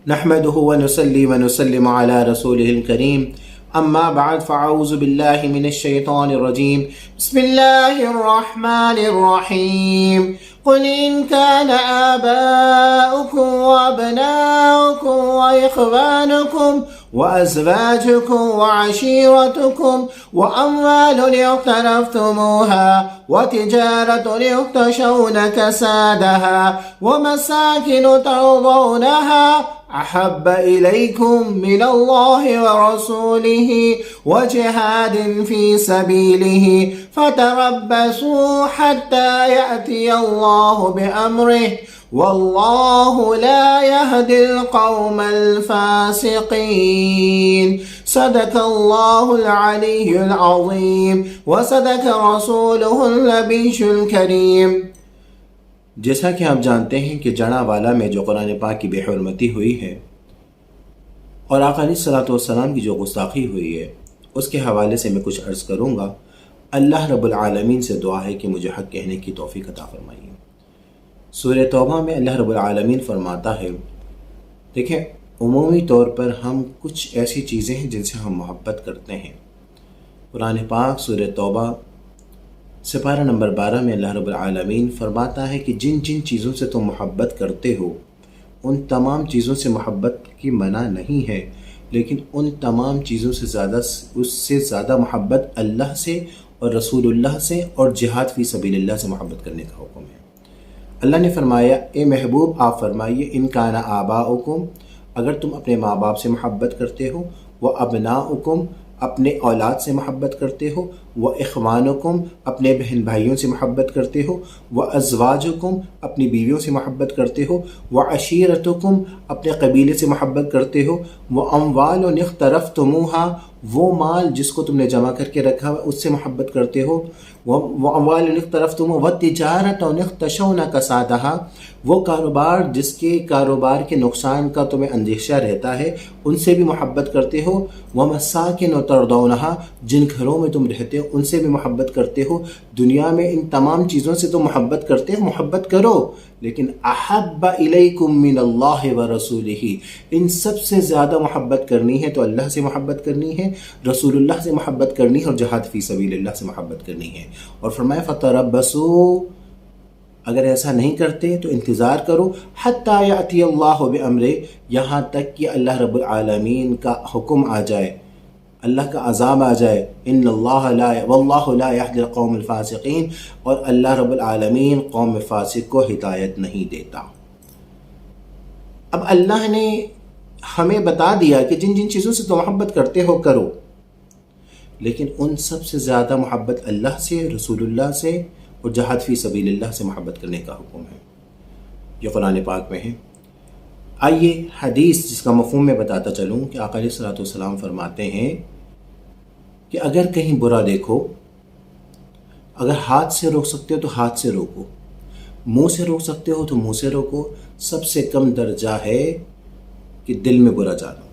نحمده ونصلي ونسلم على رسوله الكريم أما بعد فأعوذ بالله من الشيطان الرجيم بسم الله الرحمن الرحيم قل إن كان آباؤكم وأبناؤكم وإخوانكم وأزواجكم وعشيرتكم وأموال اقترفتموها وتجارة تخشون كسادها ومساكن ترضونها أحب إليكم من الله ورسوله وجهاد في سبيله فتربصوا حتى يأتي الله بأمره والله لا يهدي القوم الفاسقين صدق الله العلي العظيم وصدق رسوله النبي الكريم۔ جیسا کہ آپ جانتے ہیں کہ جڑا والا میں جو قرآن پاک کی بے حرمتی ہوئی ہے اور آقا علیہ الصلوۃ والسلام کی جو گستاخی ہوئی ہے اس کے حوالے سے میں کچھ عرض کروں گا۔ اللہ رب العالمین سے دعا ہے کہ مجھے حق کہنے کی توفیق عطا فرمائیے۔ سورہ توبہ میں اللہ رب العالمین فرماتا ہے، دیکھیں عمومی طور پر ہم کچھ ایسی چیزیں ہیں جن سے ہم محبت کرتے ہیں۔ قرآن پاک سورہ توبہ سپارہ نمبر 12 میں اللہ رب العالمین فرماتا ہے کہ جن جن چیزوں سے تم محبت کرتے ہو ان تمام چیزوں سے محبت کی منع نہیں ہے، لیکن ان تمام چیزوں سے اس سے زیادہ محبت اللہ سے اور رسول اللہ سے اور جہاد فی سبیل اللہ سے محبت کرنے کا حکم ہے۔ اللہ نے فرمایا، اے محبوب آپ فرمائیے ان کان آباؤکم، اگر تم اپنے ماں باپ سے محبت کرتے ہو، وہ ابناؤکم اپنے اولاد سے محبت کرتے ہو، وہ اخوانکم اپنے بہن بھائیوں سے محبت کرتے ہو، وہ ازواجکم اپنی بیویوں سے محبت کرتے ہو، وہ عشیرتکم اپنے قبیلے سے محبت کرتے ہو، وہ اموال اقترفتموہا وہ مال جس کو تم نے جمع کر کے رکھا ہوا اس سے محبت کرتے ہو، وہ اموال اقترفتموہا وتجارۃ تخشون کسادہا وہ کاروبار جس کے کاروبار کے نقصان کا تمہیں اندیشہ رہتا ہے ان سے بھی محبت کرتے ہو، ومساکن ترضونہا جن گھروں میں تم رہتے ہو ان سے بھی محبت کرتے ہو۔ دنیا میں ان تمام چیزوں سے تم محبت کرتے ہو، محبت کرو، لیکن احب الیکم من اللہ ورسولہ ان سب سے زیادہ محبت کرنی ہے تو اللہ سے محبت کرنی ہے، رسول اللہ سے محبت کرنی ہے اور جہاد فی سبیل اللہ سے محبت کرنی ہے۔ اور فرمایا فتربصوا اگر ایسا نہیں کرتے تو انتظار کرو حتی یأتی اللہ بامرہ یہاں تک کہ اللہ رب العالمین کا حکم آ جائے، اللہ کا عذاب آ جائے۔ ان اللہ واللہ لا یہدی القوم الفاسقین اور اللہ رب العالمین قوم فاسق کو ہدایت نہیں دیتا۔ اب اللہ نے ہمیں بتا دیا کہ جن جن چیزوں سے تو محبت کرتے ہو کرو، لیکن ان سب سے زیادہ محبت اللہ سے، رسول اللہ سے اور جہاد فی سبیل اللہ سے محبت کرنے کا حکم ہے۔ یہ قرآن پاک میں ہے۔ آئیے حدیث جس کا مفہوم میں بتاتا چلوں کہ آقا علیہ الصلوۃ والسلام فرماتے ہیں کہ اگر کہیں برا دیکھو، اگر ہاتھ سے روک سکتے ہو تو ہاتھ سے روکو، منہ سے روک سکتے ہو تو منہ سے روکو، سب سے کم درجہ ہے کہ دل میں برا جانا۔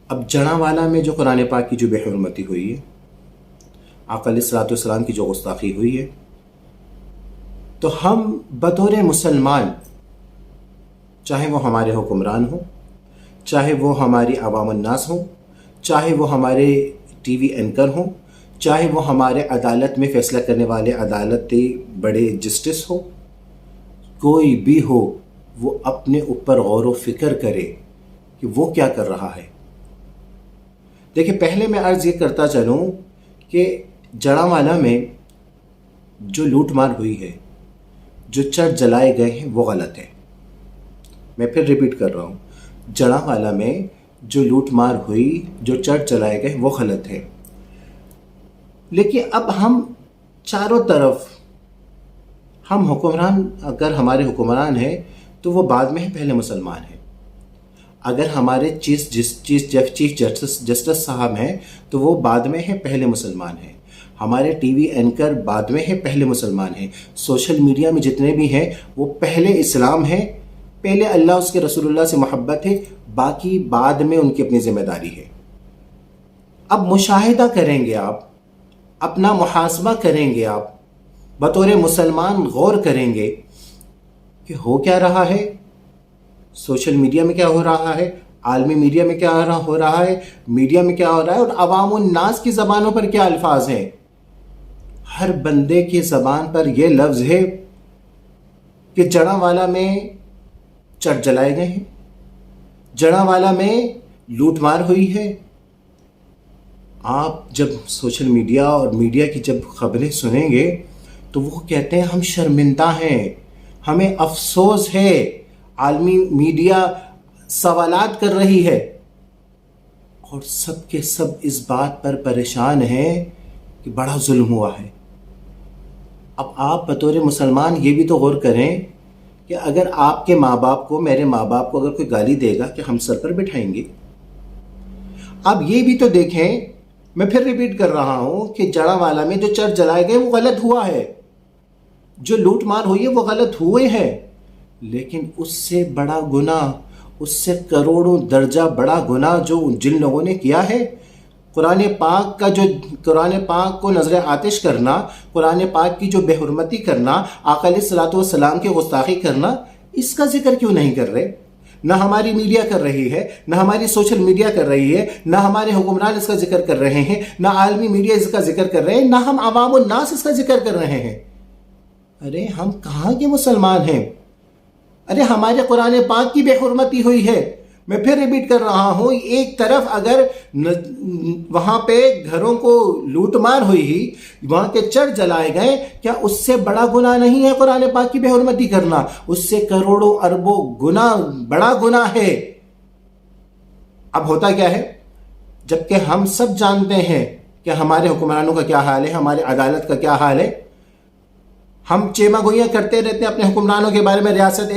اب جڑا والا میں جو قرآن پاک کی جو بے حرمتی ہوئی ہے، آقا علیہ الصلوۃ والسلام کی جو گستاخی ہوئی ہے، تو ہم بطور مسلمان چاہے وہ ہمارے حکمران ہوں، چاہے وہ ہماری عوام الناس ہوں، چاہے وہ ہمارے ٹی وی اینکر ہوں، چاہے وہ ہمارے عدالت میں فیصلہ کرنے والے عدالتی بڑے جسٹس ہو، کوئی بھی ہو، وہ اپنے اوپر غور و فکر کرے کہ وہ کیا کر رہا ہے۔ دیکھیں پہلے میں عرض یہ کرتا چلوں کہ جڑا والا میں جو لوٹ مار ہوئی ہے، جو چرچ جلائے گئے ہیں وہ غلط ہے۔ میں پھر ریپیٹ کر رہا ہوں، جڑا والا میں جو لوٹ مار ہوئی، جو چرچ جلائے گئے وہ غلط ہے، لیکن اب ہم چاروں طرف ہم حکمران، اگر ہمارے حکمران ہیں تو وہ بعد میں پہلے مسلمان ہیں، اگر ہمارے چیف جسٹس صاحب ہیں تو وہ بعد میں ہیں پہلے مسلمان ہیں، ہمارے ٹی وی اینکر بعد میں ہیں پہلے مسلمان ہیں، سوشل میڈیا میں جتنے بھی ہیں وہ پہلے اسلام ہیں، پہلے اللہ اس کے رسول اللہ سے محبت ہے، باقی بعد میں ان کی اپنی ذمہ داری ہے۔ اب مشاہدہ کریں گے آپ، اپنا محاسبہ کریں گے آپ، بطور مسلمان غور کریں گے کہ ہو کیا رہا ہے، سوشل میڈیا میں کیا ہو رہا ہے، عالمی میڈیا میں کیا ہو رہا ہے، میڈیا میں کیا ہو رہا ہے، اور عوام الناس کی زبانوں پر کیا الفاظ ہیں. ہر بندے کی زبان پر یہ لفظ ہے کہ جڑاوالا میں چٹ جلائے گئے ہیں، جڑاوالا میں لوٹ مار ہوئی ہے. آپ جب سوشل میڈیا اور میڈیا کی جب خبریں سنیں گے تو وہ کہتے ہیں ہم شرمندہ ہیں، ہمیں افسوس ہے. عالمی میڈیا سوالات کر رہی ہے اور سب کے سب اس بات پر پریشان ہیں کہ بڑا ظلم ہوا ہے. اب آپ بطور مسلمان یہ بھی تو غور کریں کہ اگر آپ کے ماں باپ کو، میرے ماں باپ کو اگر کوئی گالی دے گا کہ ہم سر پر بٹھائیں گے؟ اب یہ بھی تو دیکھیں، میں پھر ریپیٹ کر رہا ہوں کہ جڑاوالا میں جو چرچ جلائے گئے وہ غلط ہوا ہے، جو لوٹ مار ہوئی ہے وہ غلط ہوئے ہیں، لیکن اس سے بڑا گناہ، اس سے کروڑوں درجہ بڑا گناہ جو جن لوگوں نے کیا ہے، قرآن پاک کو نظر آتش کرنا، قرآن پاک کی جو بے حرمتی کرنا، آقا علیہ الصلوۃ والسلام کی گستاخی کرنا، اس کا ذکر کیوں نہیں کر رہے؟ نہ ہماری میڈیا کر رہی ہے، نہ ہماری سوشل میڈیا کر رہی ہے، نہ ہمارے حکمران اس کا ذکر کر رہے ہیں، نہ عالمی میڈیا اس کا ذکر کر رہے ہیں، نہ ہم عوام الناس اس کا ذکر کر رہے ہیں. ارے ہم کہاں کے مسلمان ہیں؟ ارے ہمارے قرآن پاک کی بے حرمتی ہوئی ہے. میں پھر ریپیٹ کر رہا ہوں، ایک طرف اگر وہاں پہ گھروں کو لوٹ مار ہوئی، وہاں کے چرچ جلائے گئے، کیا اس سے بڑا گناہ نہیں ہے قرآن پاک کی بے حرمتی کرنا؟ اس سے کروڑوں اربوں گنا بڑا گناہ ہے. اب ہوتا کیا ہے، جبکہ ہم سب جانتے ہیں کہ ہمارے حکمرانوں کا کیا حال ہے، ہماری عدالت کا کیا حال ہے. ہم چیما گوئیاں کرتے رہتے ہیں اپنے حکمرانوں کے بارے میں، ریاست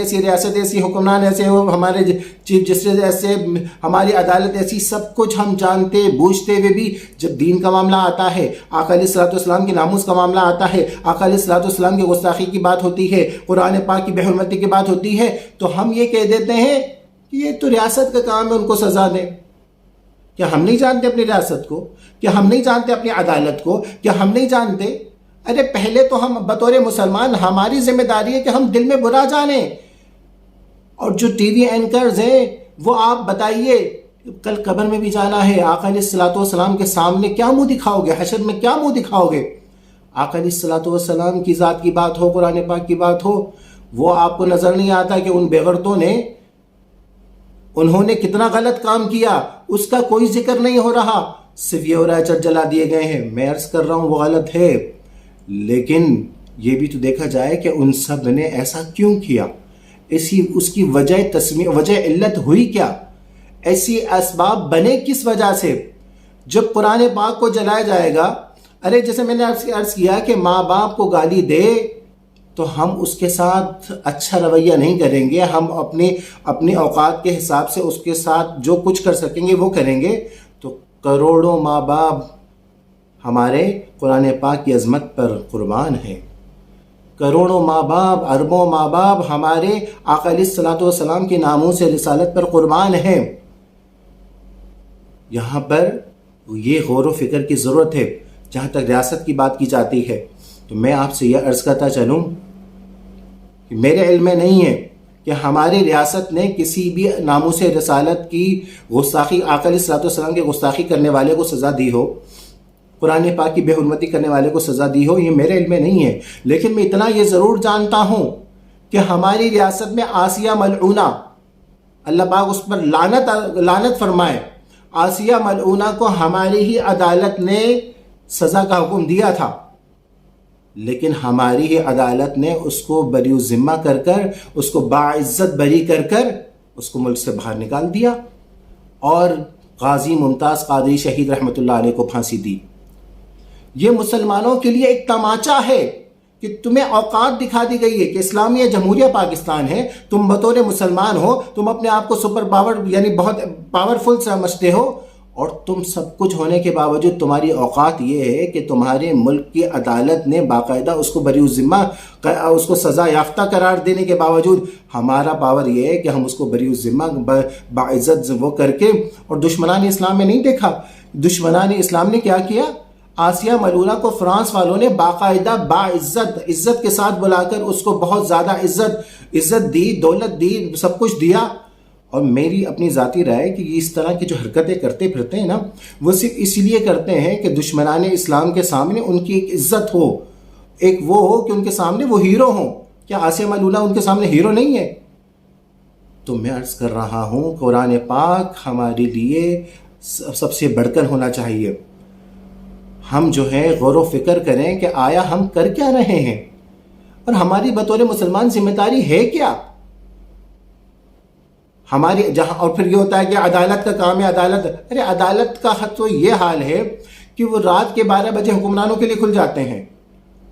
ایسی، حکمران ایسے، ہمارے چیف جسٹس ایسے، ہماری عدالت ایسی. سب کچھ ہم جانتے بوجھتے ہوئے بھی جب دین کا معاملہ آتا ہے، آقا علیہ الصلوۃ والسلام کی ناموس کا معاملہ آتا ہے، آقا علیہ الصلوۃ والسلام کی گستاخی کی بات ہوتی ہے، قرآن پاک کی بے حرمتی کی بات ہوتی ہے، تو ہم یہ کہہ دیتے ہیں کہ یہ تو ریاست کا کام ہے، ان کو سزا دیں. کیا ہم نہیں جانتے اپنی ریاست کو؟ کیا ہم نہیں جانتے اپنی عدالت کو؟ کیا ہم نہیں جانتے؟ ارے پہلے تو ہم بطور مسلمان، ہماری ذمہ داری ہے کہ ہم دل میں برا جانیں. اور جو ٹی وی اینکرز ہیں وہ آپ بتائیے، کل قبر میں بھی جانا ہے، آقا علیہ الصلوۃ والسلام کے سامنے کیا منہ دکھاؤ گے؟ حشر میں کیا منہ دکھاؤ گے؟ آقا علیہ الصلوۃ والسلام کی ذات کی بات ہو، قرآن پاک کی بات ہو، وہ آپ کو نظر نہیں آتا کہ ان بےغیرتوں نے، انہوں نے کتنا غلط کام کیا؟ اس کا کوئی ذکر نہیں ہو رہا. صرف یہ ہو رہا ہے چرچ جلا دیے گئے ہیں. میں عرض کر رہا ہوں وہ غلط ہے، لیکن یہ بھی تو دیکھا جائے کہ ان سب نے ایسا کیوں کیا، اس کی وجہ علت ہوئی کیا، ایسی اسباب بنے کس وجہ سے؟ جب قرآن پاک کو جلایا جائے گا، ارے جیسے میں نے عرض کیا کہ ماں باپ کو گالی دے تو ہم اس کے ساتھ اچھا رویہ نہیں کریں گے، ہم اپنے اوقات کے حساب سے اس کے ساتھ جو کچھ کر سکیں گے وہ کریں گے. تو کروڑوں ماں باپ ہمارے قرآن پاک کی عظمت پر قربان ہیں، کروڑوں ماں باپ، اربوں ماں باپ ہمارے آقا علیہ الصلوۃ والسلام کی ناموس رسالت پر قربان ہیں. یہاں پر یہ غور و فکر کی ضرورت ہے. جہاں تک ریاست کی بات کی جاتی ہے تو میں آپ سے یہ عرض کرتا چلوں کہ میرے علم میں نہیں ہے کہ ہماری ریاست نے کسی بھی ناموس رسالت کی گستاخی، آقا علیہ الصلوۃ والسلام کی گستاخی کرنے والے کو سزا دی ہو، قرآن پاک کی بے حرمتی کرنے والے کو سزا دی ہو. یہ میرے علم میں نہیں ہے، لیکن میں اتنا یہ ضرور جانتا ہوں کہ ہماری ریاست میں آسیہ ملعونہ، اللہ پاک اس پر لعنت فرمائے، آسیہ ملعونہ کو ہماری ہی عدالت نے سزا کا حکم دیا تھا، لیکن ہماری ہی عدالت نے اس کو بری الذمہ کر کر، اس کو باعزت بری کر کر اس کو ملک سے باہر نکال دیا اور غازی ممتاز قادری شہید رحمۃ اللہ علیہ کو پھانسی دی. یہ مسلمانوں کے لیے ایک تماچا ہے کہ تمہیں اوقات دکھا دی گئی ہے کہ اسلامیہ جمہوریہ پاکستان ہے، تم بطور مسلمان ہو، تم اپنے آپ کو سپر پاور یعنی بہت پاورفل سمجھتے ہو، اور تم سب کچھ ہونے کے باوجود تمہاری اوقات یہ ہے کہ تمہارے ملک کی عدالت نے باقاعدہ اس کو بری الذمہ، اس کو سزا یافتہ قرار دینے کے باوجود ہمارا پاور یہ ہے کہ ہم اس کو بری الذمہ باعزت وہ کر کے، اور دشمنان اسلام میں نہیں دیکھا، دشمنان اسلام نے کیا کیا؟ آسیہ ملعونہ کو فرانس والوں نے باقاعدہ عزت کے ساتھ بلا کر اس کو بہت زیادہ عزت دی، دولت دی، سب کچھ دیا، اور میری اپنی ذاتی رائے کہ یہ اس طرح کی جو حرکتیں کرتے پھرتے ہیں نا، وہ صرف اس لیے کرتے ہیں کہ دشمنان اسلام کے سامنے ان کی ایک عزت ہو، ایک وہ ہو کہ ان کے سامنے وہ ہیرو ہوں۔ کیا عاصم ملولہ ان کے سامنے ہیرو نہیں ہے؟ تو میں عرض کر رہا ہوں قرآن پاک ہمارے لیے سب سے بڑھ کر ہونا چاہیے۔ ہم جو ہے غور و فکر کریں کہ آیا ہم کر کیا رہے ہیں، اور ہماری بطور مسلمان ذمہ داری ہے کیا ہماری جہاں۔ اور پھر یہ ہوتا ہے کہ عدالت کا کام ہے، عدالت، ارے عدالت کا حد تو یہ حال ہے کہ وہ رات کے 12 بجے حکمرانوں کے لیے کھل جاتے ہیں،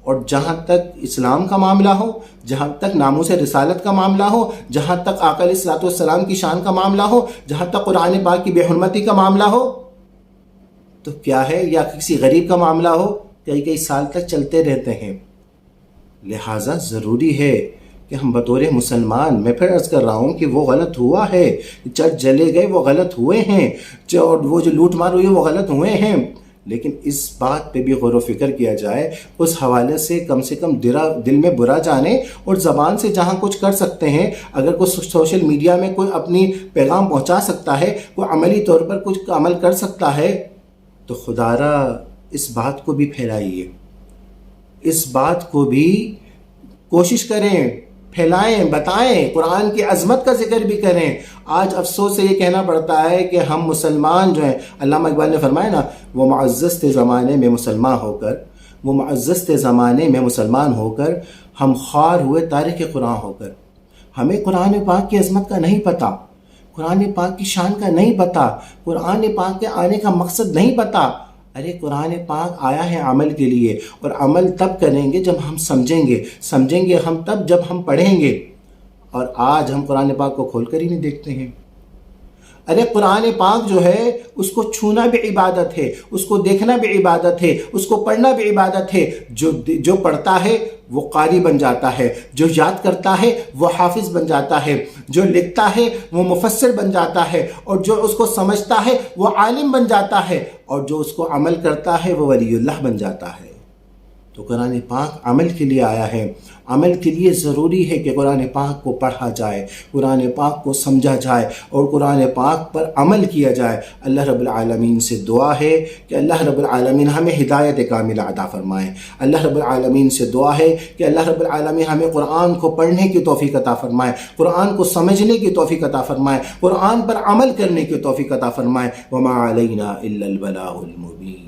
اور جہاں تک اسلام کا معاملہ ہو، جہاں تک ناموس رسالت کا معاملہ ہو، جہاں تک آقا علیہ الصلوۃ والسلام کی شان کا معاملہ ہو، جہاں تک قرآن پاک کی بے حرمتی کا معاملہ ہو، تو کیا ہے، یا کسی غریب کا معاملہ ہو، کئی سال تک چلتے رہتے ہیں۔ لہٰذا ضروری ہے کہ ہم بطور مسلمان، میں پھر عرض کر رہا ہوں کہ وہ غلط ہوا ہے، چرچ جلے گئے وہ غلط ہوئے ہیں، اور وہ جو لوٹ مار ہوئی وہ غلط ہوئے ہیں، لیکن اس بات پہ بھی غور و فکر کیا جائے، اس حوالے سے کم دل میں برا جانے، اور زبان سے جہاں کچھ کر سکتے ہیں، اگر کوئی سوشل میڈیا میں کوئی اپنی پیغام پہنچا سکتا ہے، کوئی عملی طور پر کچھ عمل کر سکتا ہے، تو خدا را اس بات کو بھی پھیلائیے، اس بات کو بھی کوشش کریں، پھیلائیں، بتائیں، قرآن کی عظمت کا ذکر بھی کریں۔ آج افسوس سے یہ کہنا پڑتا ہے کہ ہم مسلمان جو ہیں، علامہ اقبال نے فرمایا نا، وہ معزز تھے زمانے میں مسلمان ہو کر، وہ معزز تھے زمانے میں مسلمان ہو کر، ہم خوار ہوئے تارک قرآن ہو کر۔ ہمیں قرآن پاک کی عظمت کا نہیں پتہ، قرآن پاک کی شان کا نہیں پتہ، قرآن پاک کے آنے کا مقصد نہیں پتہ۔ ارے قرآن پاک آیا ہے عمل کے لیے، اور عمل تب کریں گے جب ہم سمجھیں گے ہم تب جب ہم پڑھیں گے، اور آج ہم قرآن پاک کو کھول کر ہی نہیں دیکھتے ہیں۔ ارے قرآن پاک جو ہے اس کو چھونا بھی عبادت ہے، اس کو دیکھنا بھی عبادت ہے، اس کو پڑھنا بھی عبادت ہے۔ جو پڑھتا ہے وہ قاری بن جاتا ہے، جو یاد کرتا ہے وہ حافظ بن جاتا ہے، جو لکھتا ہے وہ مفسر بن جاتا ہے، اور جو اس کو سمجھتا ہے وہ عالم بن جاتا ہے، اور جو اس کو عمل کرتا ہے وہ ولی اللہ بن جاتا ہے۔ تو قرآن پاک عمل کے لیے آیا ہے، عمل کے لیے ضروری ہے کہ قرآن پاک کو پڑھا جائے، قرآن پاک کو سمجھا جائے، اور قرآن پاک پر عمل کیا جائے۔ اللہ رب العالمین سے دعا ہے کہ اللہ رب العالمین ہمیں ہدایت کاملہ عطا فرمائے۔ اللہ رب العالمین سے دعا ہے کہ اللہ رب العالمین ہمیں قرآن کو پڑھنے کی توفیق عطا فرمائے، قرآن کو سمجھنے کی توفیق عطا فرمائے، قرآن پر عمل کرنے کی توفیق عطا فرمائے۔ وما علینا الا البلاغ المبین۔